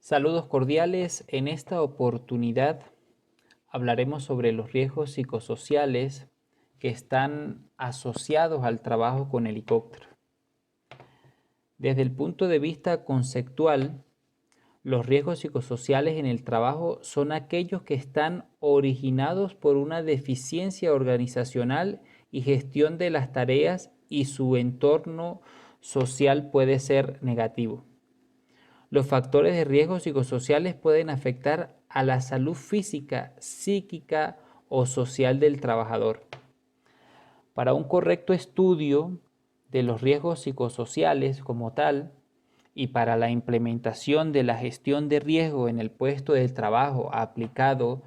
Saludos cordiales. En esta oportunidad hablaremos sobre los riesgos psicosociales que están asociados al trabajo con helicóptero. Desde el punto de vista conceptual, los riesgos psicosociales en el trabajo son aquellos que están originados por una deficiencia organizacional y gestión de las tareas, y su entorno social puede ser negativo. Los factores de riesgo psicosociales pueden afectar a la salud física, psíquica o social del trabajador. Para un correcto estudio de los riesgos psicosociales como tal, y para la implementación de la gestión de riesgo en el puesto de trabajo aplicado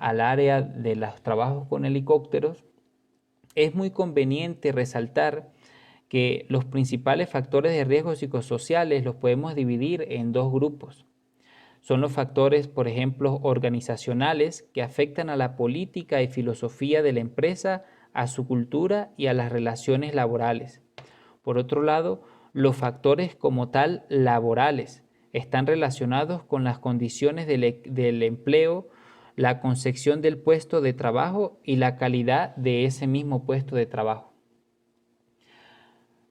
al área de los trabajos con helicópteros, es muy conveniente resaltar que los principales factores de riesgo psicosociales los podemos dividir en dos grupos. Son los factores, por ejemplo, organizacionales, que afectan a la política y filosofía de la empresa, a su cultura y a las relaciones laborales. Por otro lado, los factores como tal laborales están relacionados con las condiciones del empleo, la concepción del puesto de trabajo y la calidad de ese mismo puesto de trabajo.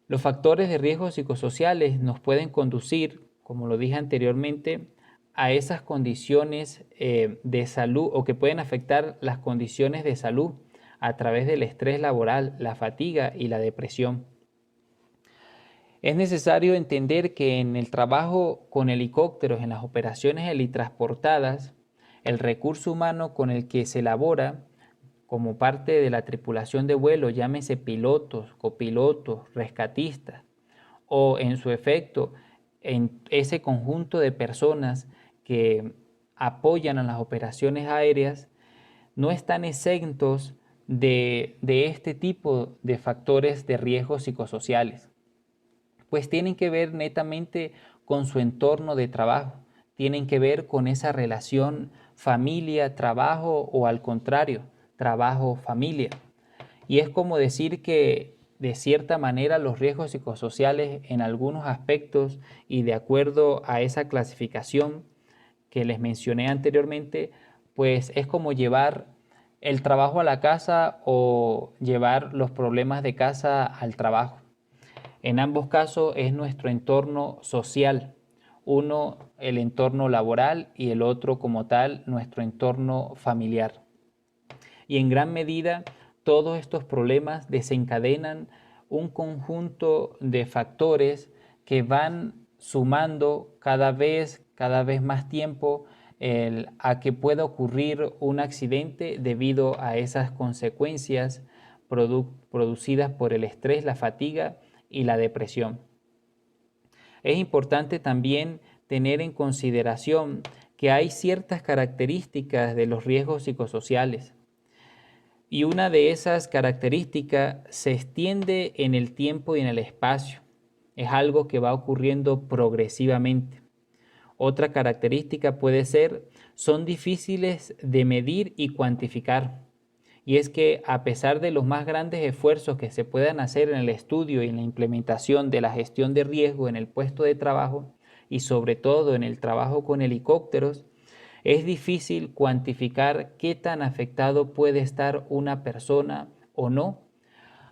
Los factores de riesgo psicosociales nos pueden conducir, como lo dije anteriormente, a esas condiciones de salud, o que pueden afectar las condiciones de salud a través del estrés laboral, la fatiga y la depresión. Es necesario entender que en el trabajo con helicópteros, en las operaciones helitransportadas, el recurso humano con el que se elabora como parte de la tripulación de vuelo, llámese pilotos, copilotos, rescatistas, o en su efecto, en ese conjunto de personas que apoyan a las operaciones aéreas, no están exentos de este tipo de factores de riesgos psicosociales, pues tienen que ver netamente con su entorno de trabajo, tienen que ver con esa relación familia-trabajo, o al contrario, trabajo-familia. Y es como decir que de cierta manera los riesgos psicosociales en algunos aspectos, y de acuerdo a esa clasificación que les mencioné anteriormente, pues es como llevar el trabajo a la casa o llevar los problemas de casa al trabajo. En ambos casos es nuestro entorno social, uno el entorno laboral y el otro como tal nuestro entorno familiar. Y en gran medida todos estos problemas desencadenan un conjunto de factores que van sumando cada vez más tiempo a que pueda ocurrir un accidente debido a esas consecuencias producidas por el estrés, la fatiga y la depresión. Es importante también tener en consideración que hay ciertas características de los riesgos psicosociales, y una de esas características se extiende en el tiempo y en el espacio. Es algo que va ocurriendo progresivamente. Otra característica puede ser, son difíciles de medir y cuantificar. Y es que a pesar de los más grandes esfuerzos que se puedan hacer en el estudio y en la implementación de la gestión de riesgo en el puesto de trabajo, y sobre todo en el trabajo con helicópteros, es difícil cuantificar qué tan afectado puede estar una persona o no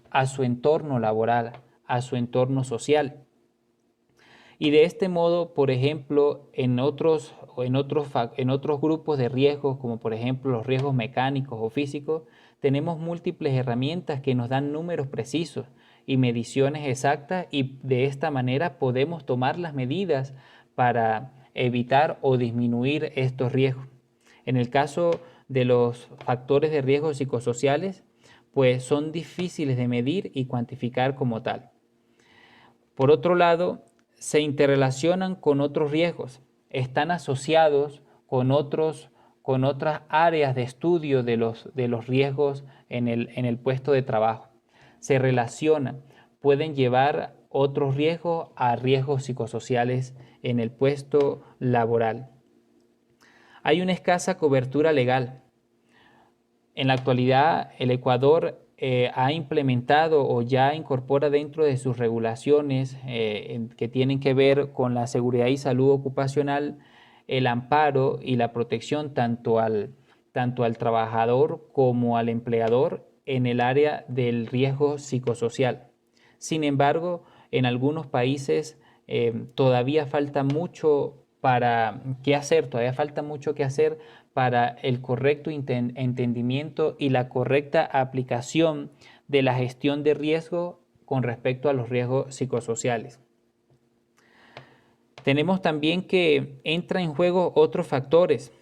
a su entorno laboral, a su entorno social. Y de este modo, por ejemplo, en otros grupos de riesgos, como por ejemplo los riesgos mecánicos o físicos, tenemos múltiples herramientas que nos dan números precisos y mediciones exactas, y de esta manera podemos tomar las medidas para evitar o disminuir estos riesgos. En el caso de los factores de riesgo psicosociales, pues son difíciles de medir y cuantificar como tal. Por otro lado, se interrelacionan con otros riesgos, están asociados con otras áreas de estudio de los riesgos en el puesto de trabajo. Se relacionan, pueden llevar otros riesgos a riesgos psicosociales en el puesto laboral. Hay una escasa cobertura legal. En la actualidad, el Ecuador ha implementado o ya incorpora dentro de sus regulaciones que tienen que ver con la seguridad y salud ocupacional el amparo y la protección tanto al trabajador como al empleador en el área del riesgo psicosocial. Sin embargo, en algunos países todavía falta mucho para qué hacer, todavía falta mucho que hacer para el correcto entendimiento y la correcta aplicación de la gestión de riesgo con respecto a los riesgos psicosociales. Tenemos también que entra en juego otros factores.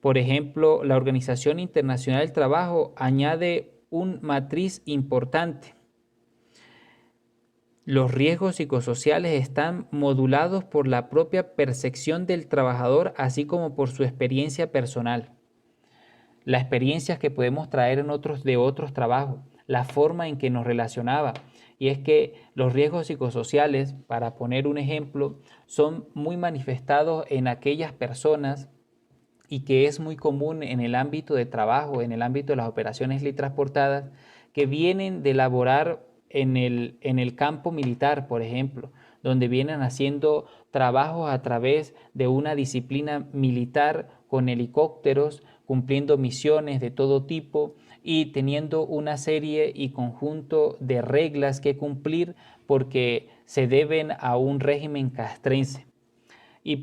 Por ejemplo, la Organización Internacional del Trabajo añade un matriz importante. Los riesgos psicosociales están modulados por la propia percepción del trabajador, así como por su experiencia personal. Las experiencias que podemos traer de otros trabajos, la forma en que nos relacionaba. Y es que los riesgos psicosociales, para poner un ejemplo, son muy manifestados en aquellas personas y que es muy común en el ámbito de trabajo, en el ámbito de las operaciones transportadas, que vienen de laborar en el campo militar, por ejemplo, donde vienen haciendo trabajos a través de una disciplina militar con helicópteros, cumpliendo misiones de todo tipo y teniendo una serie y conjunto de reglas que cumplir porque se deben a un régimen castrense. Y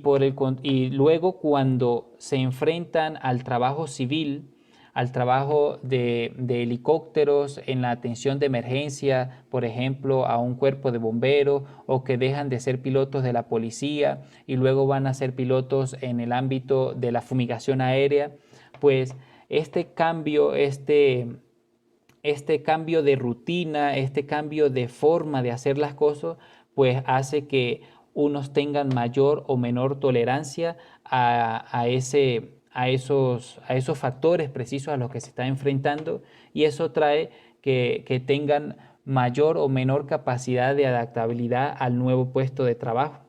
luego cuando se enfrentan al trabajo civil, al trabajo de helicópteros en la atención de emergencia, por ejemplo, a un cuerpo de bomberos, o que dejan de ser pilotos de la policía y luego van a ser pilotos en el ámbito de la fumigación aérea, pues este cambio, este cambio de rutina, este cambio de forma de hacer las cosas, pues hace que unos tengan mayor o menor tolerancia a esos factores precisos a los que se está enfrentando, y eso trae que tengan mayor o menor capacidad de adaptabilidad al nuevo puesto de trabajo.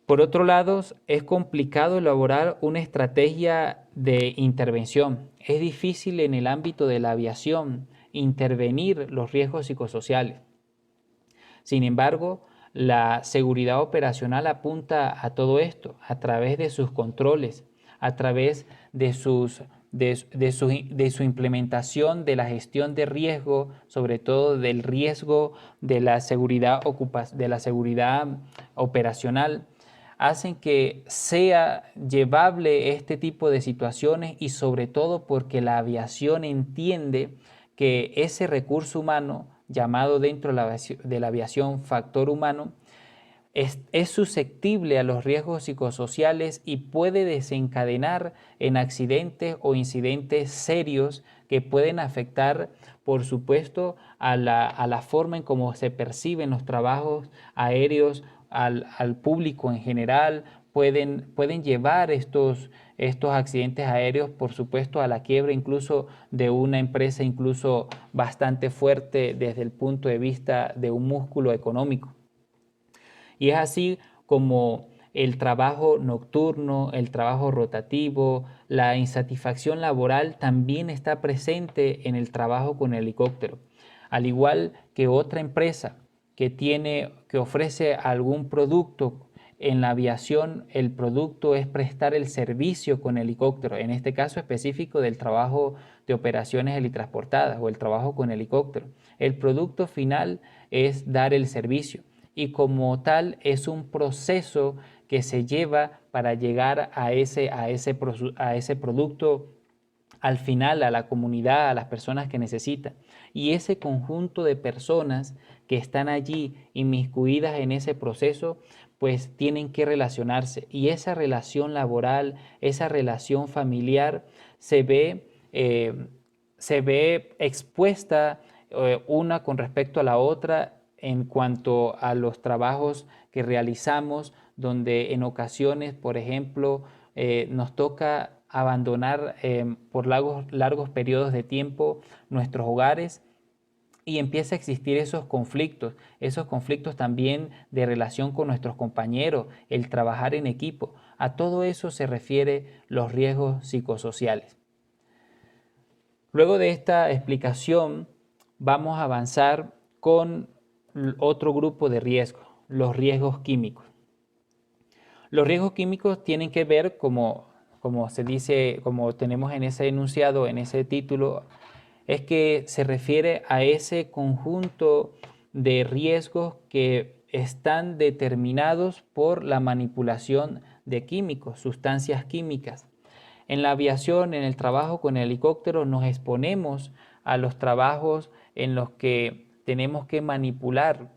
Por otro lado, es complicado elaborar una estrategia de intervención. Es difícil en el ámbito de la aviación intervenir los riesgos psicosociales. Sin embargo, la seguridad operacional apunta a todo esto a través de sus controles, a través de su implementación de la gestión de riesgo, sobre todo del riesgo de la seguridad operacional, hacen que sea llevable este tipo de situaciones, y sobre todo porque la aviación entiende que ese recurso humano, llamado dentro de la aviación factor humano, es susceptible a los riesgos psicosociales y puede desencadenar en accidentes o incidentes serios que pueden afectar, por supuesto, a la forma en cómo se perciben los trabajos aéreos al público en general. Pueden llevar estos accidentes aéreos, por supuesto, a la quiebra incluso de una empresa, incluso bastante fuerte desde el punto de vista de un músculo económico. Y es así como el trabajo nocturno, el trabajo rotativo, la insatisfacción laboral también está presente en el trabajo con helicóptero. Al igual que otra empresa que ofrece algún producto en la aviación, el producto es prestar el servicio con helicóptero, en este caso específico del trabajo de operaciones helitransportadas o el trabajo con helicóptero. El producto final es dar el servicio, y como tal es un proceso que se lleva para llegar a ese producto al final, a la comunidad, a las personas que necesitan. Y ese conjunto de personas que están allí inmiscuidas en ese proceso, pues tienen que relacionarse. Y esa relación laboral, esa relación familiar se ve expuesta una con respecto a la otra en cuanto a los trabajos que realizamos, donde en ocasiones, por ejemplo, nos toca abandonar por largos periodos de tiempo nuestros hogares, y empieza a existir esos conflictos también de relación con nuestros compañeros, el trabajar en equipo. A todo eso se refiere los riesgos psicosociales. Luego de esta explicación, vamos a avanzar con otro grupo de riesgos, los riesgos químicos. Los riesgos químicos tienen que ver, como se dice, como tenemos en ese enunciado, en ese título, es que se refiere a ese conjunto de riesgos que están determinados por la manipulación de químicos, sustancias químicas. En la aviación, en el trabajo con el helicóptero, nos exponemos a los trabajos en los que tenemos que manipular,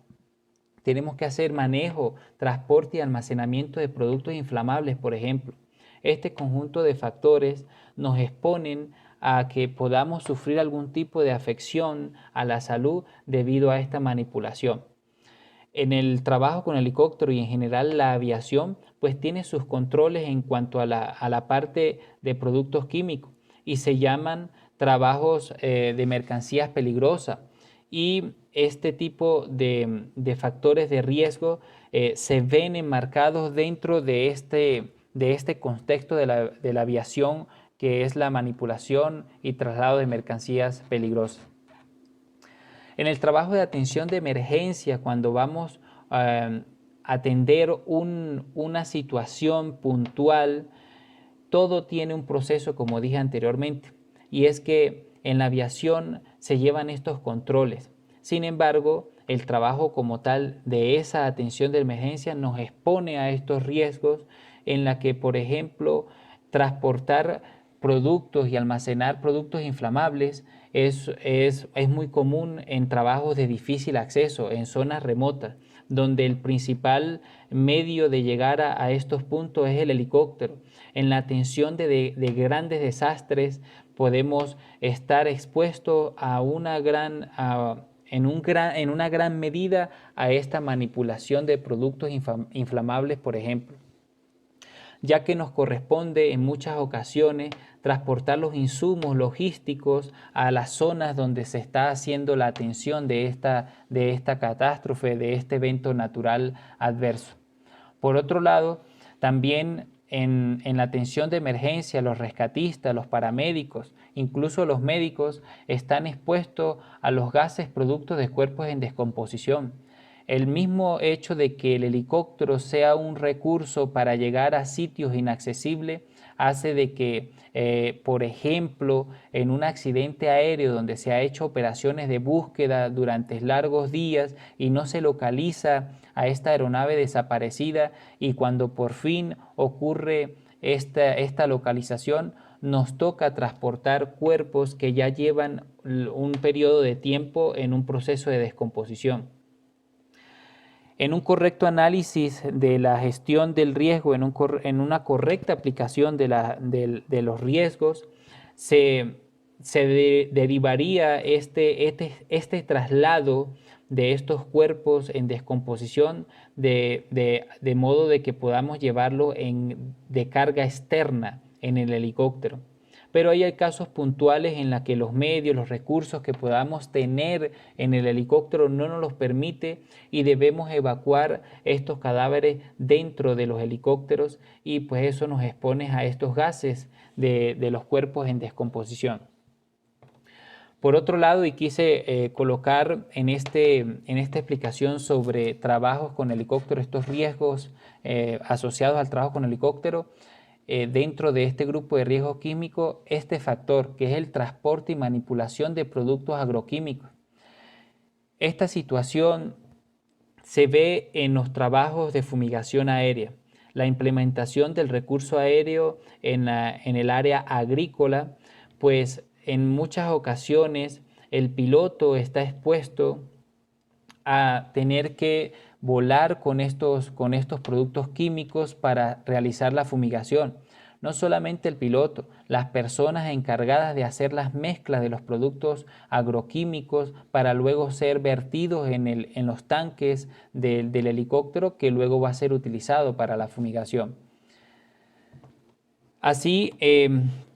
tenemos que hacer manejo, transporte y almacenamiento de productos inflamables, por ejemplo. Este conjunto de factores nos exponen a que podamos sufrir algún tipo de afección a la salud debido a esta manipulación. En el trabajo con helicóptero y en general la aviación, pues tiene sus controles en cuanto a la parte de productos químicos y se llaman trabajos de mercancías peligrosas. Y este tipo de factores de riesgo se ven enmarcados dentro de este contexto de la aviación, que es la manipulación y traslado de mercancías peligrosas. En el trabajo de atención de emergencia, cuando vamos a atender una situación puntual, todo tiene un proceso, como dije anteriormente, y es que en la aviación se llevan estos controles. Sin embargo, el trabajo como tal de esa atención de emergencia nos expone a estos riesgos en la que, por ejemplo, transportar productos y almacenar productos inflamables es muy común en trabajos de difícil acceso, en zonas remotas, donde el principal medio de llegar a estos puntos es el helicóptero. En la atención de grandes desastres podemos estar expuestos a en una gran medida a esta manipulación de productos inflamables, por ejemplo, ya que nos corresponde en muchas ocasiones transportar los insumos logísticos a las zonas donde se está haciendo la atención de esta catástrofe, de este evento natural adverso. Por otro lado, también en la atención de emergencia, los rescatistas, los paramédicos, incluso los médicos, están expuestos a los gases producto de cuerpos en descomposición. El mismo hecho de que el helicóptero sea un recurso para llegar a sitios inaccesibles hace de que, por ejemplo, en un accidente aéreo donde se ha hecho operaciones de búsqueda durante largos días y no se localiza a esta aeronave desaparecida, y cuando por fin ocurre esta localización, nos toca transportar cuerpos que ya llevan un periodo de tiempo en un proceso de descomposición. En un correcto análisis de la gestión del riesgo, en una correcta aplicación de los riesgos, se derivaría este traslado de estos cuerpos en descomposición de modo de que podamos llevarlo de carga externa en el helicóptero. Pero hay casos puntuales en los que los medios, los recursos que podamos tener en el helicóptero no nos los permite y debemos evacuar estos cadáveres dentro de los helicópteros, y pues eso nos expone a estos gases de los cuerpos en descomposición. Por otro lado, y quise colocar en esta explicación sobre trabajos con helicóptero, estos riesgos asociados al trabajo con helicóptero, dentro de este grupo de riesgo químico, este factor que es el transporte y manipulación de productos agroquímicos. Esta situación se ve en los trabajos de fumigación aérea, la implementación del recurso aéreo en el área agrícola, pues en muchas ocasiones el piloto está expuesto a tener que volar con estos productos químicos para realizar la fumigación. No solamente el piloto, las personas encargadas de hacer las mezclas de los productos agroquímicos para luego ser vertidos en los tanques del helicóptero, que luego va a ser utilizado para la fumigación. Así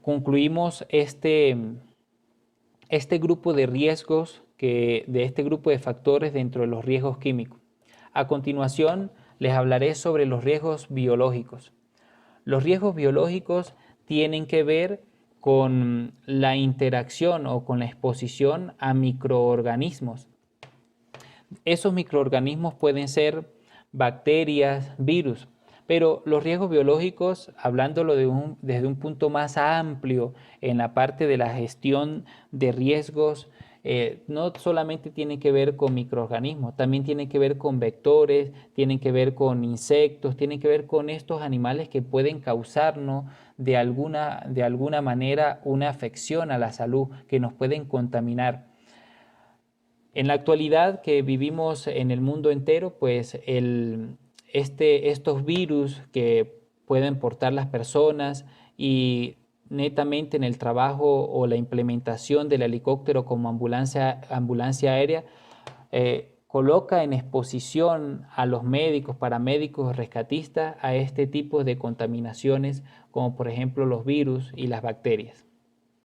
concluimos este grupo de riesgos, de este grupo de factores dentro de los riesgos químicos. A continuación, les hablaré sobre los riesgos biológicos. Los riesgos biológicos tienen que ver con la interacción o con la exposición a microorganismos. Esos microorganismos pueden ser bacterias, virus. Pero los riesgos biológicos, hablándolo desde un punto más amplio en la parte de la gestión de riesgos, no solamente tiene que ver con microorganismos, también tiene que ver con vectores, tienen que ver con insectos, tienen que ver con estos animales que pueden causarnos de alguna manera una afección a la salud, que nos pueden contaminar. En la actualidad que vivimos en el mundo entero, pues estos virus que pueden portar las personas y netamente en el trabajo o la implementación del helicóptero como ambulancia aérea, coloca en exposición a los médicos, paramédicos, rescatistas a este tipo de contaminaciones como por ejemplo los virus y las bacterias.